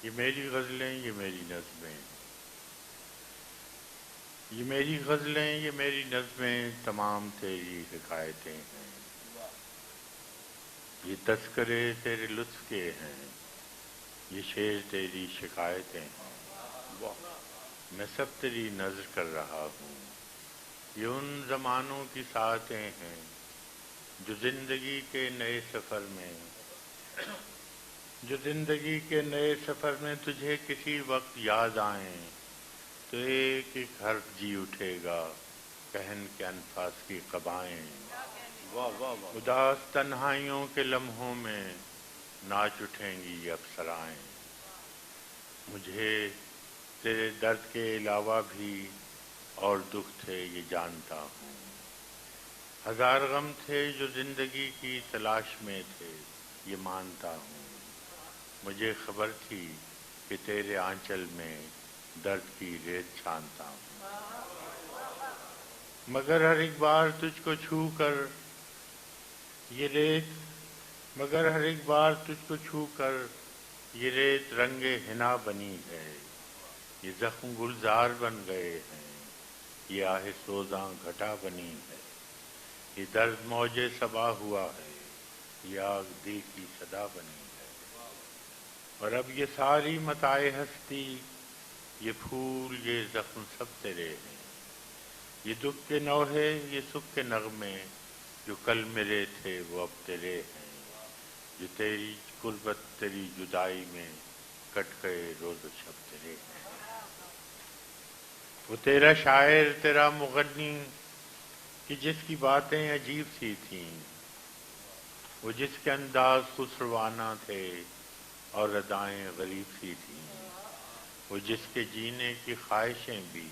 یہ میری غزلیں، یہ میری نظمیں، یہ میری غزلیں، یہ میری نظمیں، تمام تیری حکایتیں ہیں۔ یہ تذکرے تیرے لطف کے ہیں، یہ شعر تیری شکایتیں ہیں۔ واہ! میں سب تیری نظر کر رہا ہوں، یہ ان زمانوں کی ساعتیں ہیں جو زندگی کے نئے سفر میں تجھے کسی وقت یاد آئیں تو ایک ایک حرف جی اٹھے گا کہن کے انفاس کی قبائیں۔ واہ واہ واہ! اداس تنہائیوں کے لمحوں میں ناچ اٹھیں گی یہ افسرائیں۔ مجھے تیرے درد کے علاوہ بھی اور دکھ تھے یہ جانتا ہوں، ہزار غم تھے جو زندگی کی تلاش میں تھے یہ مانتا ہوں۔ مجھے خبر تھی کہ تیرے آنچل میں درد کی ریت چھانتا ہوں، مگر ہر ایک بار تجھ کو چھو کر یہ ریت رنگ حنا بنی ہے، یہ زخم گلزار بن گئے ہیں، یہ آہ سوزاں گھٹا بنی ہے، یہ درد موج صبا ہوا ہے، یہ آگ دی کی صدا بنی ہے۔ اور اب یہ ساری متاع ہستی، یہ پھول، یہ زخم سب تیرے ہیں، یہ دکھ کے نوحے، یہ سکھ کے نغمے، جو کل میرے تھے وہ اب تیرے ہیں، جو تیری قربت تیری جدائی میں کٹ گئے روز و شب تیرے ہیں۔ وہ تیرا شاعر، تیرا مغنی کہ جس کی باتیں عجیب سی تھیں، وہ جس کے انداز خسروانہ تھے اور ادائیں غریب سی تھیں، وہ جس کے جینے کی خواہشیں بھی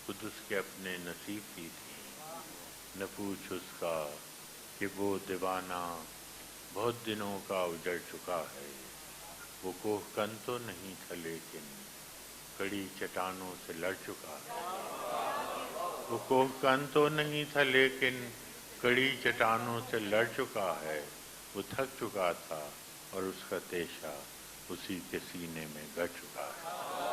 خود اس کے اپنے نصیب سی تھیں۔ نہ پوچھ اس کا کہ وہ دیوانہ بہت دنوں کا اجڑ چکا ہے، وہ کوہ کن تو نہیں تھا لیکن کڑی چٹانوں سے لڑ چکا ہے۔ وہ کوہ کن تو نہیں تھا لیکن کڑی چٹانوں سے لڑ چکا ہے، وہ تھک چکا تھا اور اس کا تیشہ اسی کے سینے میں گڑ چکا ہے۔